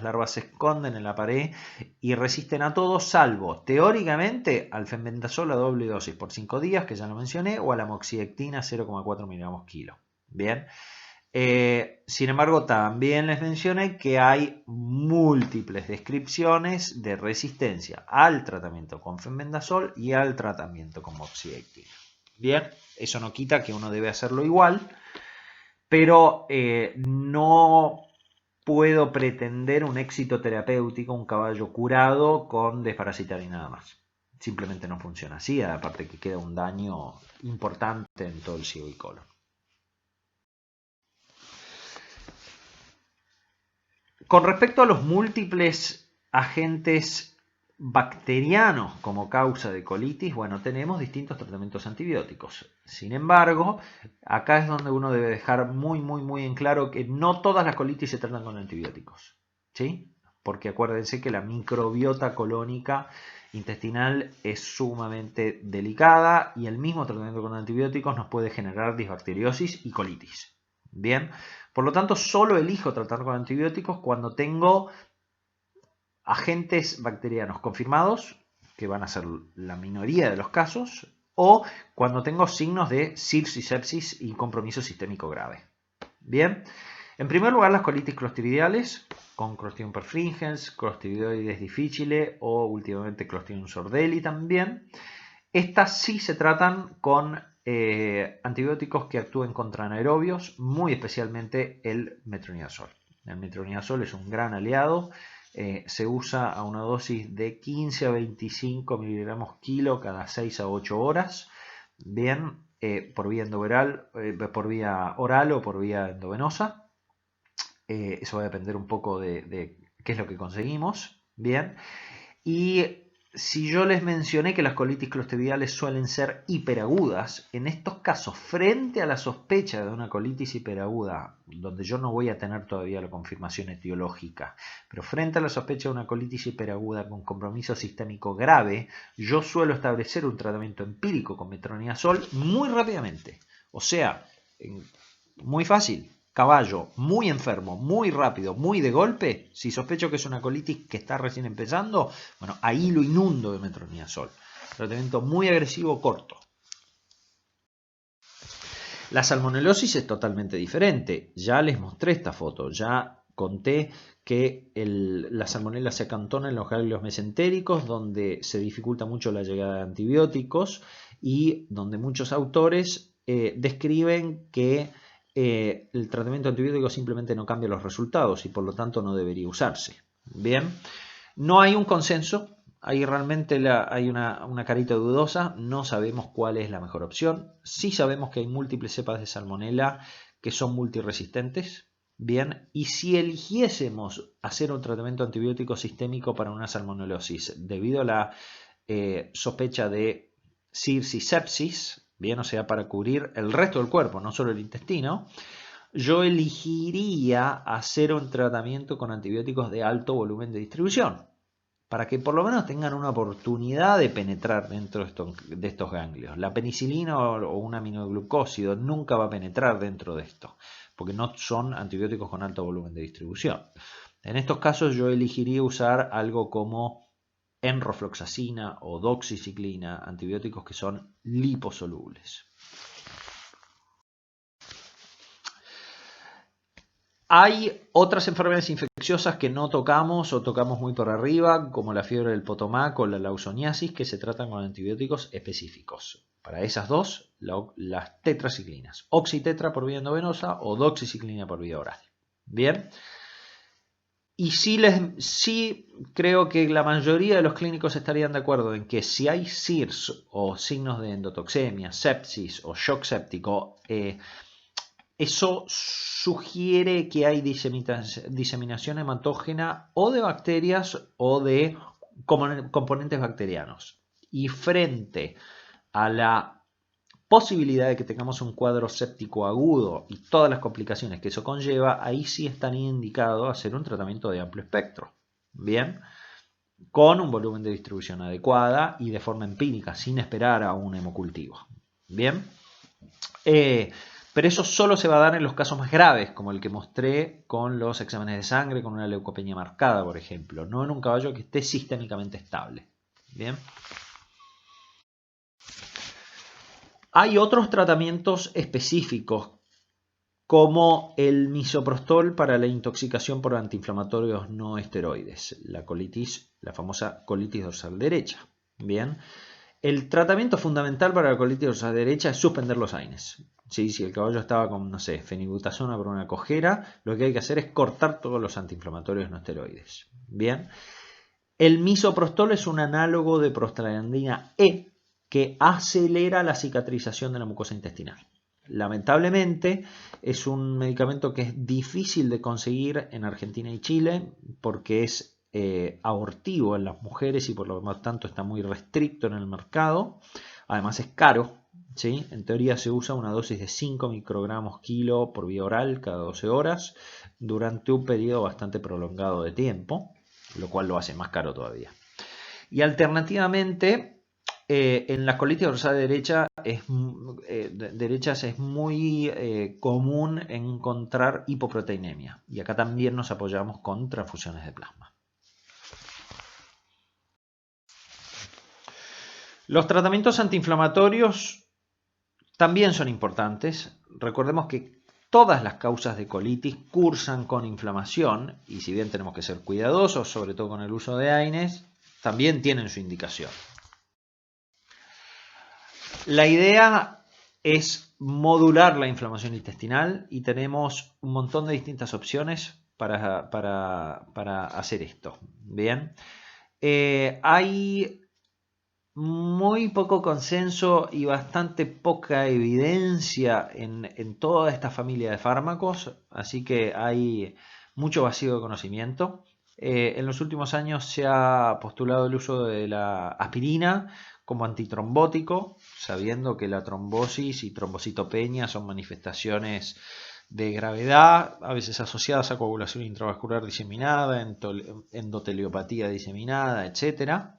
larvas se esconden en la pared y resisten a todo, salvo teóricamente al fenbendazol a doble dosis por 5 días, que ya lo mencioné, o a la moxidectina 0,4 miligramos kilo. Bien. Sin embargo, también les mencioné que hay múltiples descripciones de resistencia al tratamiento con fenbendazol y al tratamiento con moxidectina. Bien, eso no quita que uno debe hacerlo igual, pero no puedo pretender un éxito terapéutico, un caballo curado con desparasitar y nada más. Simplemente no funciona así, aparte que queda un daño importante en todo el ciego y colon. Con respecto a los múltiples agentes bacterianos como causa de colitis, bueno, tenemos distintos tratamientos antibióticos. Sin embargo, acá es donde uno debe dejar muy en claro que no todas las colitis se tratan con antibióticos, ¿sí? Porque acuérdense que la microbiota colónica intestinal es sumamente delicada y el mismo tratamiento con antibióticos nos puede generar disbacteriosis y colitis. Bien, por lo tanto, solo elijo tratar con antibióticos cuando tengo agentes bacterianos confirmados, que van a ser la minoría de los casos, o cuando tengo signos de SIRS y sepsis y compromiso sistémico grave. Bien, en primer lugar, las colitis clostridiales, con Clostridium perfringens, Clostridioides difficile o últimamente Clostridium sordelli también. Estas sí se tratan con antibióticos que actúen contra anaerobios, muy especialmente el metronidazol. El metronidazol es un gran aliado, se usa a una dosis de 15 a 25 miligramos kilo cada 6 a 8 horas, bien, por vía oral o por vía endovenosa. Eso va a depender un poco de qué es lo que conseguimos, bien. Y si yo les mencioné que las colitis clostridiales suelen ser hiperagudas, en estos casos, frente a la sospecha de una colitis hiperaguda, donde yo no voy a tener todavía la confirmación etiológica, pero frente a la sospecha de una colitis hiperaguda con compromiso sistémico grave, yo suelo establecer un tratamiento empírico con metronidazol muy rápidamente. O sea, muy fácil. caballo muy enfermo, muy rápido, muy de golpe, si sospecho que es una colitis que está recién empezando, bueno, ahí lo inundo de metronidazol. Tratamiento muy agresivo, corto. La salmonelosis es totalmente diferente. Ya les mostré esta foto, ya conté que la salmonela se acantona en los ganglios mesentéricos, donde se dificulta mucho la llegada de antibióticos y donde muchos autores describen que el tratamiento antibiótico simplemente no cambia los resultados y por lo tanto no debería usarse. Bien, no hay un consenso. Ahí realmente hay una carita dudosa, no sabemos cuál es la mejor opción. Sí sabemos que hay múltiples cepas de salmonela que son multiresistentes. Bien, y si eligiésemos hacer un tratamiento antibiótico sistémico para una salmonelosis debido a la sospecha de SIRS y sepsis, bien, o sea, para cubrir el resto del cuerpo, no solo el intestino, yo elegiría hacer un tratamiento con antibióticos de alto volumen de distribución, para que por lo menos tengan una oportunidad de penetrar dentro de estos ganglios. La penicilina o un aminoglucósido nunca va a penetrar dentro de esto, porque no son antibióticos con alto volumen de distribución. En estos casos yo elegiría usar algo como enrofloxacina o doxiciclina, antibióticos que son liposolubles. Hay otras enfermedades infecciosas que no tocamos o tocamos muy por arriba, como la fiebre del Potomac o la lausoniasis, que se tratan con antibióticos específicos. Para esas dos, las tetraciclinas, oxitetra por vía endovenosa o doxiciclina por vía oral. Bien. Y sí creo que la mayoría de los clínicos estarían de acuerdo en que si hay SIRS o signos de endotoxemia, sepsis o shock séptico, eso sugiere que hay diseminación hematógena o de bacterias o de componentes bacterianos. Y frente a la posibilidad de que tengamos un cuadro séptico agudo y todas las complicaciones que eso conlleva, ahí sí estaría indicado hacer un tratamiento de amplio espectro. Bien, con un volumen de distribución adecuada y de forma empírica, sin esperar a un hemocultivo. Bien. Pero eso solo se va a dar en los casos más graves, como el que mostré con los exámenes de sangre, con una leucopenia marcada, por ejemplo, no en un caballo que esté sistémicamente estable. Bien. Hay otros tratamientos específicos, como el misoprostol para la intoxicación por antiinflamatorios no esteroides, la colitis, la famosa colitis dorsal derecha. Bien. El tratamiento fundamental para la colitis dorsal derecha es suspender los AINES. ¿Sí? Si el caballo estaba con, no sé, fenibutazona por una cojera, lo que hay que hacer es cortar todos los antiinflamatorios no esteroides. Bien. El misoprostol es un análogo de prostaglandina E que acelera la cicatrización de la mucosa intestinal. Lamentablemente es un medicamento que es difícil de conseguir en Argentina y Chile porque es abortivo en las mujeres y por lo tanto está muy restricto en el mercado. Además es caro, ¿sí? En teoría se usa una dosis de 5 microgramos kilo por vía oral cada 12 horas durante un periodo bastante prolongado de tiempo, lo cual lo hace más caro todavía. Y alternativamente, en la colitis dorsal derechas es muy común encontrar hipoproteinemia. Y acá también nos apoyamos con transfusiones de plasma. Los tratamientos antiinflamatorios también son importantes. Recordemos que todas las causas de colitis cursan con inflamación y si bien tenemos que ser cuidadosos, sobre todo con el uso de AINES, también tienen su indicación. La idea es modular la inflamación intestinal y tenemos un montón de distintas opciones para hacer esto. Bien, hay muy poco consenso y bastante poca evidencia en toda esta familia de fármacos, así que hay mucho vacío de conocimiento. En los últimos años se ha postulado el uso de la aspirina como antitrombótico, sabiendo que la trombosis y trombocitopenia son manifestaciones de gravedad, a veces asociadas a coagulación intravascular diseminada, endoteliopatía diseminada, etc.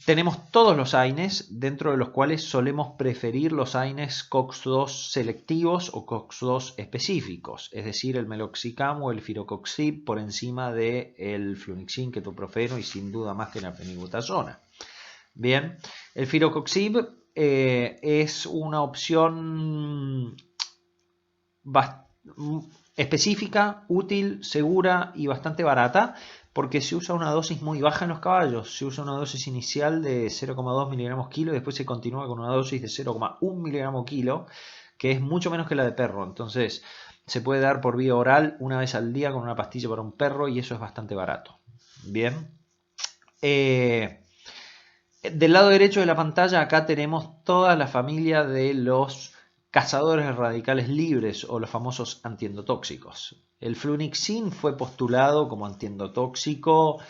tenemos todos los AINES, dentro de los cuales solemos preferir los AINES COX-2 selectivos o COX-2 específicos, es decir, el meloxicam o el firocoxib por encima del flunixin, ketoprofeno y sin duda más que la fenilbutazona. Bien, el firocoxib es una opción específica, útil, segura y bastante barata, porque se usa una dosis muy baja en los caballos. Se usa una dosis inicial de 0,2 miligramos kilo y después se continúa con una dosis de 0,1 miligramo kilo, que es mucho menos que la de perro. Entonces se puede dar por vía oral una vez al día con una pastilla para un perro y eso es bastante barato. Bien. Del lado derecho de la pantalla acá tenemos toda la familia de los cazadores radicales libres o los famosos antiendotóxicos. El flunixin fue postulado como antiendotóxico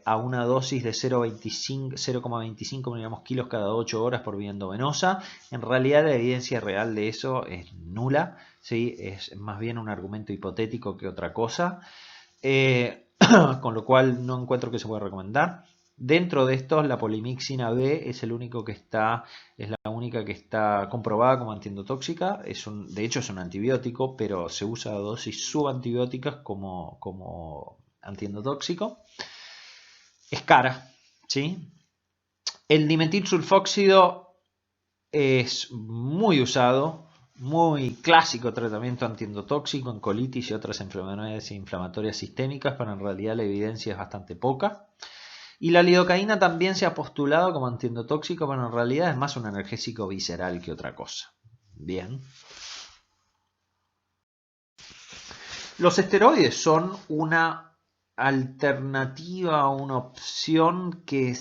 a una dosis de 0,25 miligramos kilos cada 8 horas por vía endovenosa. En realidad la evidencia real de eso es nula, ¿sí? Es más bien un argumento hipotético que otra cosa, con lo cual no encuentro que se pueda recomendar. Dentro de estos, la polimixina B es la única que está comprobada como antiendotóxica. De hecho, es un antibiótico, pero se usa a dosis subantibióticas como antiendotóxico. Es cara, ¿sí? El dimetilsulfóxido es muy usado, muy clásico tratamiento antiendotóxico en colitis y otras enfermedades inflamatorias sistémicas, pero en realidad la evidencia es bastante poca. Y la lidocaína también se ha postulado como antiendotóxico, pero en realidad es más un analgésico visceral que otra cosa. Bien. Los esteroides son una alternativa, una opción que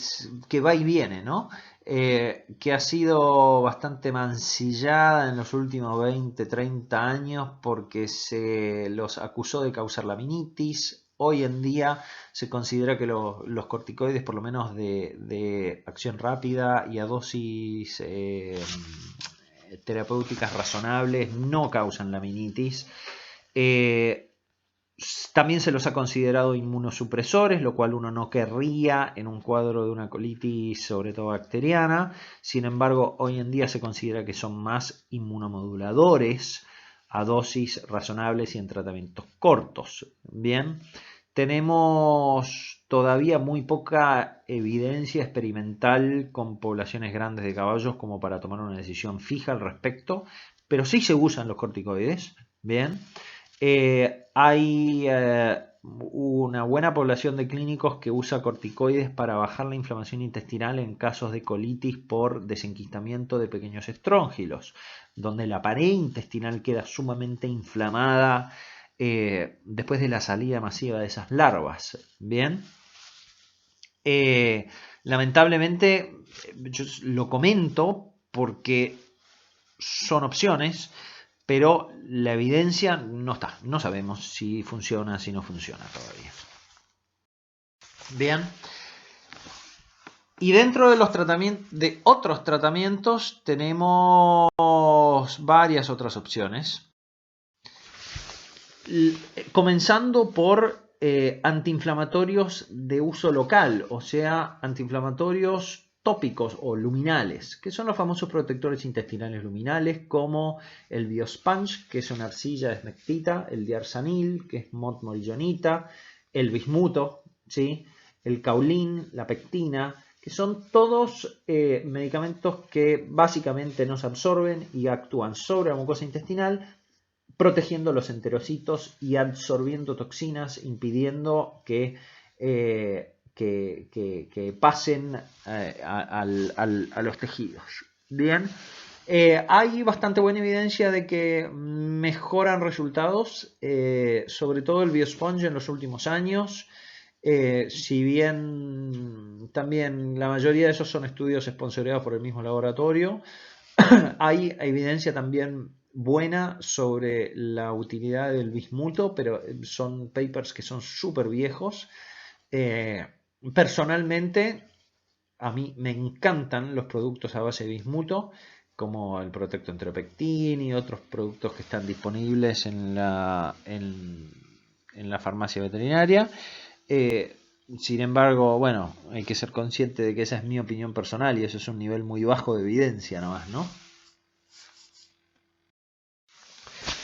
va y viene, ¿no? Que ha sido bastante mancillada en los últimos 20, 30 años porque se los acusó de causar laminitis. Hoy en día se considera que los corticoides, por lo menos de acción rápida y a dosis terapéuticas razonables, no causan laminitis. También se los ha considerado inmunosupresores, lo cual uno no querría en un cuadro de una colitis, sobre todo bacteriana. Sin embargo, hoy en día se considera que son más inmunomoduladores a dosis razonables y en tratamientos cortos. Bien, tenemos todavía muy poca evidencia experimental con poblaciones grandes de caballos como para tomar una decisión fija al respecto, pero sí se usan los corticoides. Bien. Hay una buena población de clínicos que usa corticoides para bajar la inflamación intestinal en casos de colitis por desenquistamiento de pequeños estróngilos, donde la pared intestinal queda sumamente inflamada después de la salida masiva de esas larvas. Bien. Lamentablemente, yo lo comento porque son opciones, pero la evidencia no está. No sabemos si funciona, si no funciona todavía. Bien. Y dentro de los de otros tratamientos tenemos varias otras opciones. Comenzando por antiinflamatorios de uso local, o sea, antiinflamatorios tópicos o luminales, que son los famosos protectores intestinales luminales, como el Biosponge, que es una arcilla de esmectita, el diarsanil, que es montmorillonita, el bismuto, ¿sí? El caulín, la pectina, que son todos medicamentos que básicamente no se absorben y actúan sobre la mucosa intestinal, protegiendo los enterocitos y absorbiendo toxinas, impidiendo que pasen a los tejidos. Bien, hay bastante buena evidencia de que mejoran resultados, sobre todo el Biosponge en los últimos años. Si bien también la mayoría de esos son estudios sponsoreados por el mismo laboratorio, hay evidencia también buena sobre la utilidad del bismuto, pero son papers que son súper viejos. Personalmente, a mí me encantan los productos a base de bismuto, como el Protecto Enteropectin y otros productos que están disponibles en la farmacia veterinaria. Sin embargo, bueno, hay que ser consciente de que esa es mi opinión personal y eso es un nivel muy bajo de evidencia nomás, ¿no?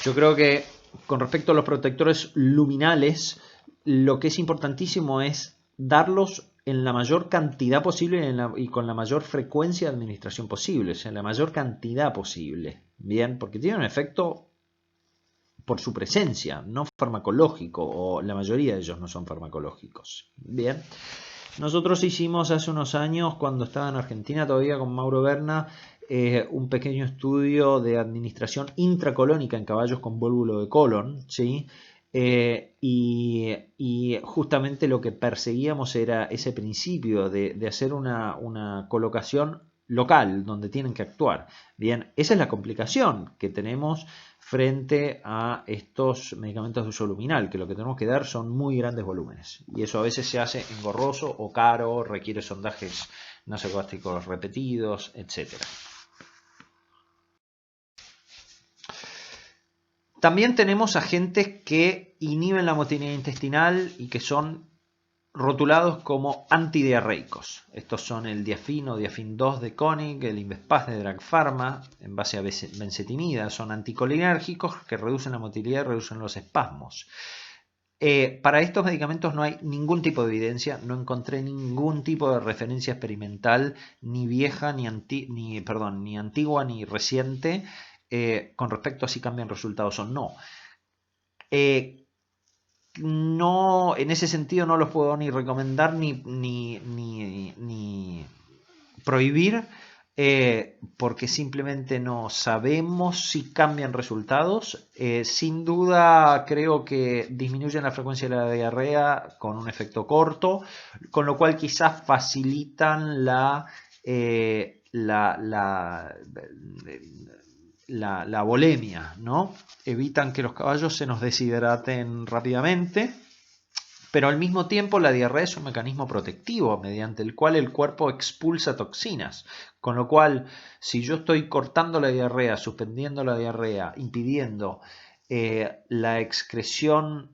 Yo creo que con respecto a los protectores luminales, lo que es importantísimo es darlos en la mayor cantidad posible y con la mayor frecuencia de administración posible, o sea, en la mayor cantidad posible. Bien, porque tiene un efecto por su presencia, no farmacológico, o la mayoría de ellos no son farmacológicos. Bien. Nosotros hicimos hace unos años, cuando estaba en Argentina todavía con Mauro Berna, un pequeño estudio de administración intracolónica en caballos con vólvulo de colon, ¿sí? Y justamente lo que perseguíamos era ese principio de hacer una colocación local donde tienen que actuar. Bien, esa es la complicación que tenemos frente a estos medicamentos de uso luminal, que lo que tenemos que dar son muy grandes volúmenes. Y eso a veces se hace engorroso o caro, requiere sondajes nasogástricos repetidos, etc. También tenemos agentes que inhiben la motilidad intestinal y que son rotulados como antidiarreicos. Estos son el Diafin o Diafin 2 de Koenig, el Invespaz de Drug Pharma, en base a bencetimida. Son anticolinérgicos que reducen la motilidad y reducen los espasmos. Para estos medicamentos no hay ningún tipo de evidencia, no encontré ningún tipo de referencia experimental, ni vieja, ni antigua, ni reciente, con respecto a si cambian resultados o no. No, en ese sentido no los puedo ni recomendar ni prohibir, porque simplemente no sabemos si cambian resultados. Sin duda creo que disminuyen la frecuencia de la diarrea con un efecto corto, con lo cual quizás facilitan la bolemia, ¿no? Evitan que los caballos se nos deshidraten rápidamente, pero al mismo tiempo la diarrea es un mecanismo protectivo mediante el cual el cuerpo expulsa toxinas, con lo cual si yo estoy cortando la diarrea, suspendiendo la diarrea, impidiendo la excreción,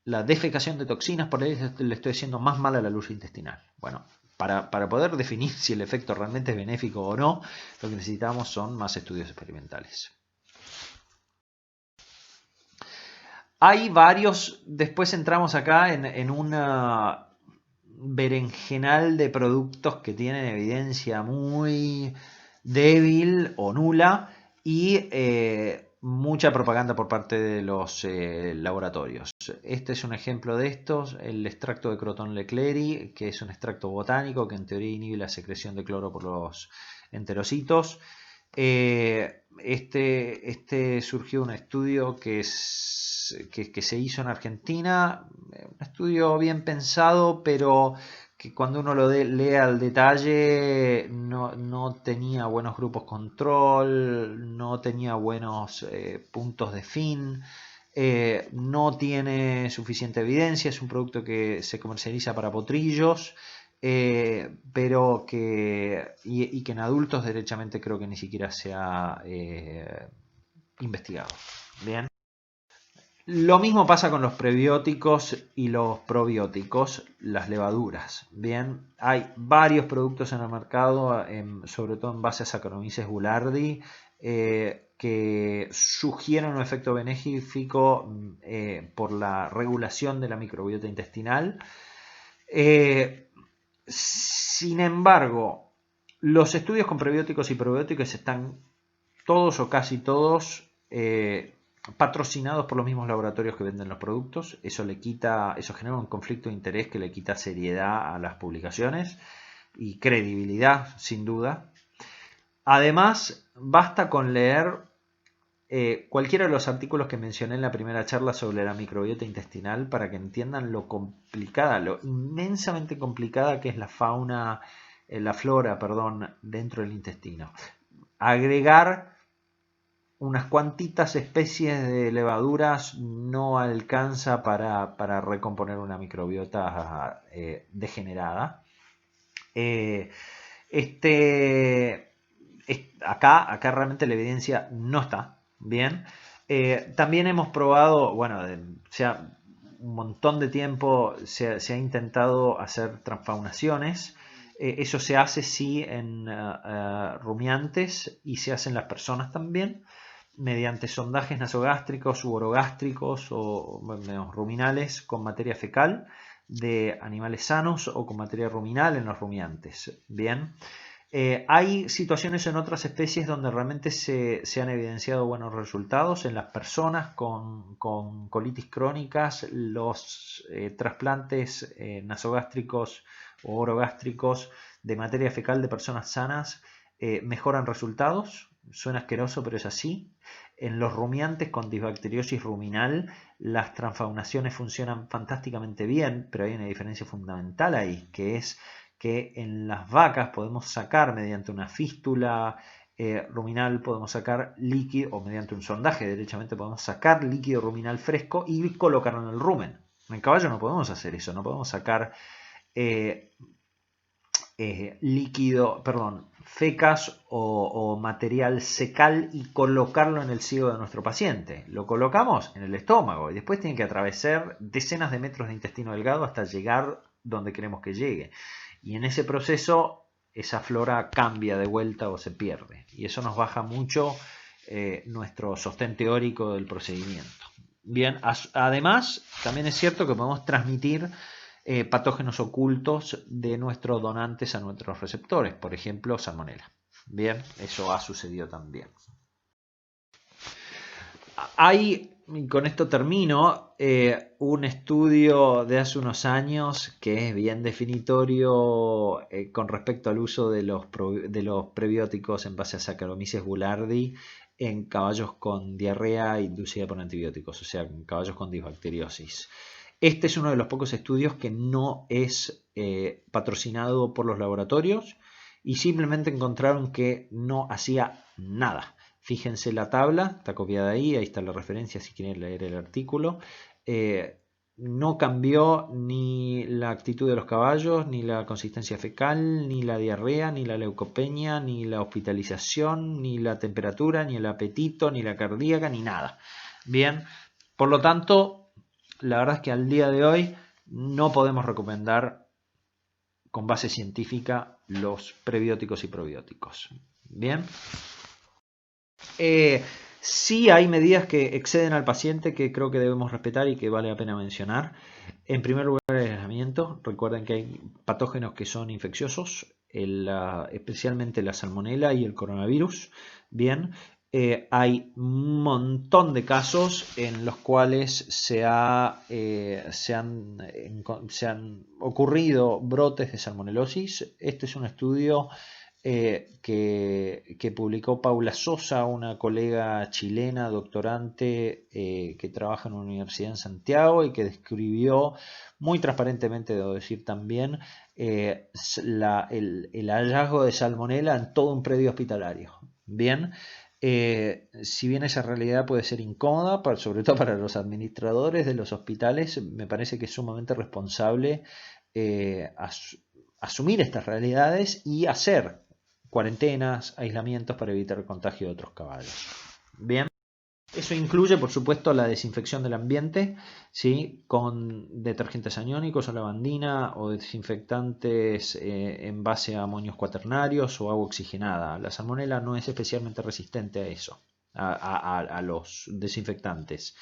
la defecación de toxinas, por ahí le estoy haciendo más mal a la lucha intestinal. Bueno, para poder definir si el efecto realmente es benéfico o no, lo que necesitamos son más estudios experimentales. Hay varios, después entramos acá en una berenjenal de productos que tienen evidencia muy débil o nula y mucha propaganda por parte de los laboratorios. Este es un ejemplo de estos, el extracto de Croton Leclerc, que es un extracto botánico que en teoría inhibe la secreción de cloro por los enterocitos. Este surgió un estudio que se hizo en Argentina, un estudio bien pensado, pero que cuando uno lo lee al detalle no tenía buenos grupos control, no tenía buenos puntos de fin, no tiene suficiente evidencia, es un producto que se comercializa para potrillos. Pero que y que en adultos derechamente creo que ni siquiera se ha investigado. Bien. Lo mismo pasa con los prebióticos y los probióticos, las levaduras. Bien, hay varios productos en el mercado, sobre todo en base a Saccharomyces boulardii, que sugieren un efecto benéfico por la regulación de la microbiota intestinal. Sin embargo, los estudios con prebióticos y probióticos están todos o casi todos patrocinados por los mismos laboratorios que venden los productos. Eso genera un conflicto de interés que le quita seriedad a las publicaciones y credibilidad, sin duda. Además, basta con leer cualquiera de los artículos que mencioné en la primera charla sobre la microbiota intestinal para que entiendan lo complicada, lo inmensamente complicada que es la flora, dentro del intestino. Agregar unas cuantitas especies de levaduras no alcanza para recomponer una microbiota degenerada. Acá realmente la evidencia no está bien. También hemos probado, un montón de tiempo se ha intentado hacer transfaunaciones. Eso se hace sí en rumiantes y se hace en las personas también, mediante sondajes nasogástricos u orogástricos o ruminales con materia fecal de animales sanos o con materia ruminal en los rumiantes. Bien. Hay situaciones en otras especies donde realmente se han evidenciado buenos resultados. En las personas con colitis crónicas, los trasplantes nasogástricos o orogástricos de materia fecal de personas sanas mejoran resultados. Suena asqueroso, pero es así. En los rumiantes con disbacteriosis ruminal, las transfaunaciones funcionan fantásticamente bien, pero hay una diferencia fundamental ahí, que es que en las vacas podemos sacar mediante una fístula ruminal, podemos sacar líquido, o mediante un sondaje derechamente podemos sacar líquido ruminal fresco y colocarlo en el rumen. En el caballo no podemos hacer eso, no podemos sacar fecas o material secal y colocarlo en el ciego de nuestro paciente. Lo colocamos en el estómago y después tiene que atravesar decenas de metros de intestino delgado hasta llegar donde queremos que llegue. Y en ese proceso esa flora cambia de vuelta o se pierde. Y eso nos baja mucho nuestro sostén teórico del procedimiento. Bien, además también es cierto que podemos transmitir patógenos ocultos de nuestros donantes a nuestros receptores, por ejemplo, salmonela. Bien, eso ha sucedido también. Hay, y con esto termino, un estudio de hace unos años que es bien definitorio con respecto al uso de los prebióticos en base a Saccharomyces boulardii en caballos con diarrea inducida por antibióticos, o sea, en caballos con disbacteriosis. Este es uno de los pocos estudios que no es patrocinado por los laboratorios y simplemente encontraron que no hacía nada. Fíjense la tabla, está copiada ahí está la referencia si quieren leer el artículo. No cambió ni la actitud de los caballos, ni la consistencia fecal, ni la diarrea, ni la leucopenia, ni la hospitalización, ni la temperatura, ni el apetito, ni la cardíaca, ni nada. Bien, por lo tanto, la verdad es que al día de hoy no podemos recomendar con base científica los prebióticos y probióticos. Bien. Sí hay medidas que exceden al paciente que creo que debemos respetar y que vale la pena mencionar. En primer lugar, el aislamiento. Recuerden que hay patógenos que son infecciosos, especialmente la salmonela y el coronavirus. Bien, hay un montón de casos en los cuales se han ocurrido brotes de salmonelosis. Este es un estudio que publicó Paula Sosa, una colega chilena doctorante que trabaja en una universidad en Santiago y que describió muy transparentemente, debo decir también, el hallazgo de salmonela en todo un predio hospitalario. Bien, si bien esa realidad puede ser incómoda, sobre todo para los administradores de los hospitales, me parece que es sumamente responsable asumir estas realidades y hacer cuarentenas, aislamientos para evitar el contagio de otros caballos. Bien, eso incluye, por supuesto, la desinfección del ambiente, ¿sí? Con detergentes aniónicos o lavandina o desinfectantes en base a amonios cuaternarios o agua oxigenada. La salmonela no es especialmente resistente a eso, a los desinfectantes.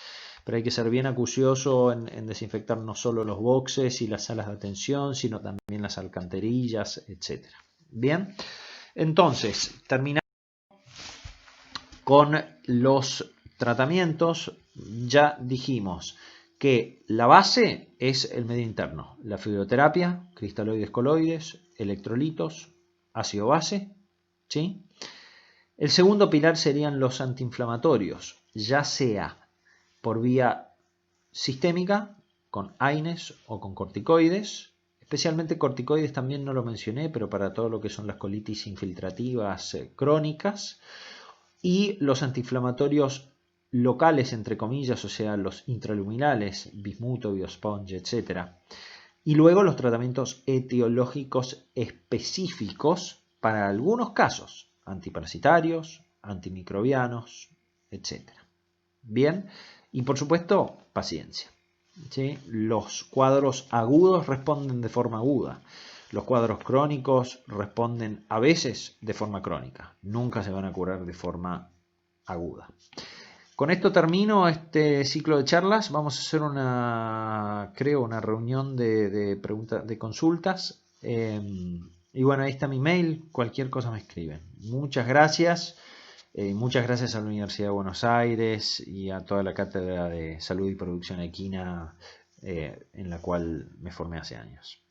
Pero hay que ser bien acucioso en desinfectar no solo los boxes y las salas de atención, sino también las alcantarillas, etc. Bien. Entonces, terminamos con los tratamientos. Ya dijimos que la base es el medio interno, la fibroterapia, cristaloides coloides, electrolitos, ácido base, ¿sí? El segundo pilar serían los antiinflamatorios, ya sea por vía sistémica, con AINES o con corticoides. Especialmente corticoides también no lo mencioné, pero para todo lo que son las colitis infiltrativas crónicas. Y los antiinflamatorios locales, entre comillas, o sea, los intraluminales, bismuto, biosponge, etc. Y luego los tratamientos etiológicos específicos para algunos casos, antiparasitarios, antimicrobianos, etc. Bien, y por supuesto, paciencia. ¿sí? Los cuadros agudos responden de forma aguda. Los cuadros crónicos responden a veces de forma crónica. Nunca se van a curar de forma aguda. Con esto termino este ciclo de charlas. Vamos a hacer una reunión de preguntas, de consultas. Y bueno, ahí está mi mail. Cualquier cosa me escriben. Muchas gracias. Muchas gracias a la Universidad de Buenos Aires y a toda la cátedra de Salud y Producción Equina en la cual me formé hace años.